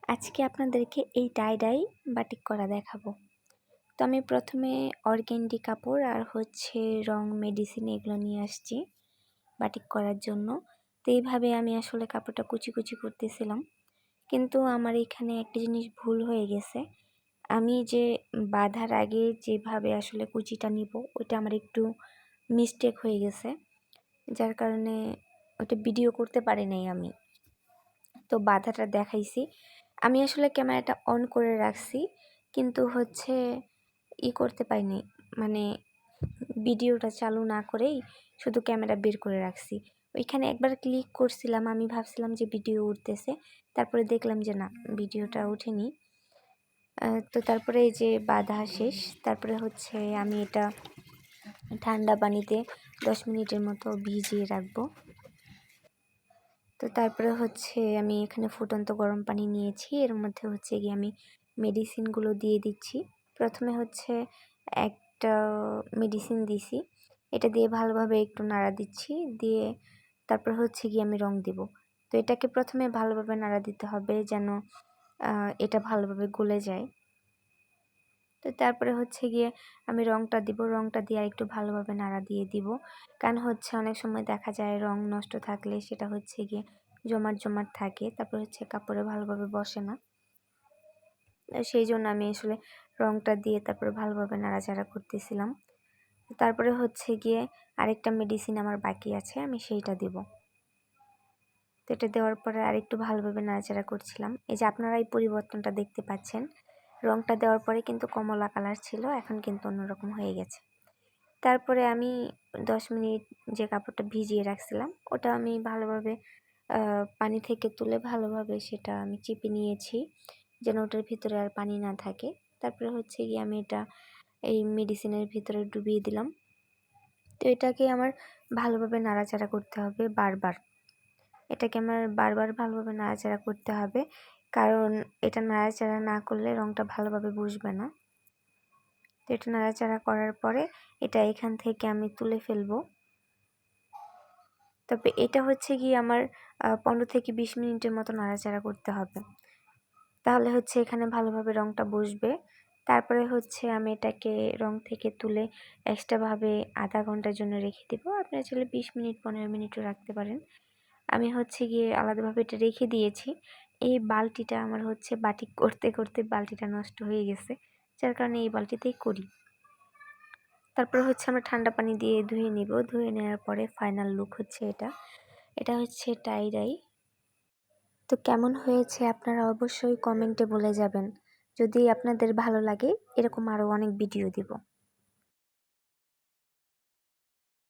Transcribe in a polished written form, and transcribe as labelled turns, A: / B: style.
A: আজকে আপনাদেরকে এই টাই বাটিক করা দেখাবো। তো আমি প্রথমে অর্গ্যান্ডি কাপড় আর রং মেডিসিন এগুলো নিয়ে আসছি বাটিক করার জন্য। তো এইভাবে আমি আসলে কাপড়টা কুচি করতেছিলাম, কিন্তু আমার এখানে একটা জিনিস ভুল হয়ে গেছে। আমি যে বাঁধার আগে যেভাবে আসলে কুচিটা নিব ওইটা আমার একটু মিস্টেক হয়ে গেছে, যার কারণে ওটা ভিডিও করতে পারি নাই আমি। তো বাধাটা দেখাইছি, আমি আসলে ক্যামেরাটা অন করে রাখছি, কিন্তু করতে পারিনি, মানে ভিডিওটা চালু না করেই শুধু ক্যামেরা বের করে রাখছি। ওইখানে একবার ক্লিক করছিলাম, আমি ভাবছিলাম যে ভিডিও উঠতেছে, তারপরে দেখলাম যে না, ভিডিওটা ওঠেনি। তো তারপরে এই যে বাধা শেষ, তারপরে আমি এটা ঠান্ডা পানিতে 10 মিনিটের মতো ভিজিয়ে রাখবো। তো তারপরে আমি এখানে ফুটন্ত গরম পানি নিয়েছি, এর মধ্যে আমি মেডিসিনগুলো দিয়ে দিচ্ছি। প্রথমে একটা মেডিসিন দিছি, এটা দিয়ে ভালোভাবে একটু নাড়া দিচ্ছি, দিয়ে তারপর আমি রং দিব। তো এটাকে প্রথমে ভালোভাবে নাড়া দিতে হবে যেন এটা ভালোভাবে গলে যায়। তো তারপরে আমি রংটা দিব, রংটা দিয়ে একটু ভালোভাবে নাড়া দিয়ে দিব, কারণ অনেক সময় দেখা যায় রং নষ্ট থাকলে সেটা জমাট থাকে, তারপর কাপড়ে ভালোভাবে বসে না। সেই জন্য আমি আসলে রংটা দিয়ে তারপরে ভালোভাবে নাড়াচাড়া করতেছিলাম। তারপরে আরেকটা মেডিসিন আমার বাকি আছে, আমি সেইটা দিব। তো এটা দেওয়ার পরে আরেকটু ভালোভাবে নাড়াচাড়া করছিলাম। এই যে আপনারা এই পরিবর্তনটা দেখতে পাচ্ছেন, রংটা দেওয়ার পরে কিন্তু কমলা কালার ছিল, এখন কিন্তু অন্যরকম হয়ে গেছে। তারপরে আমি 10 মিনিট যে কাপড়টা ভিজিয়ে রাখছিলাম ওটা আমি ভালোভাবে পানি থেকে তুলে ভালোভাবে সেটা আমি চিপে নিয়েছি, যেন ওটার ভিতরে আর পানি না থাকে। তারপরে আমি এটা এই মেডিসিনের ভিতরে ডুবিয়ে দিলাম। তো এটাকে আমার ভালোভাবে নাড়াচাড়া করতে হবে বারবার। এটাকে আমার বারবার ভালোভাবে নাড়াচাড়া করতে হবে, কারণ এটা নাড়াচাড়া না করলে রংটা ভালোভাবে বসবে না। তো এটা নাড়াচাড়া করার পরে এটা এখান থেকে আমি তুলে ফেলবো। তবে এটা আমার 15 থেকে 20 মিনিটের মতো নাড়াচাড়া করতে হবে, তাহলে এখানে ভালোভাবে রংটা বসবে। তারপরে আমি এটাকে রং থেকে তুলে এক্সট্রাভাবে আধা ঘন্টার জন্য রেখে দিব। আপনারা চাইলে 20 মিনিট 15 মিনিটও রাখতে পারেন। আমি আলাদাভাবে এটা রেখে দিয়েছি। এই বালতিটা আমার বাটিক করতে করতে বালতিটা নষ্ট হয়ে গেছে, যার কারণে এই বালতিতেই করি। তারপর আমরা ঠান্ডা পানি দিয়ে ধুয়ে নিব। ধুয়ে নেওয়ার পরে ফাইনাল লুক এটা। এটা টাই। তো কেমন হয়েছে আপনারা অবশ্যই কমেন্টে বলে যাবেন। যদি আপনাদের ভালো লাগে, এরকম আরও অনেক ভিডিও দিব।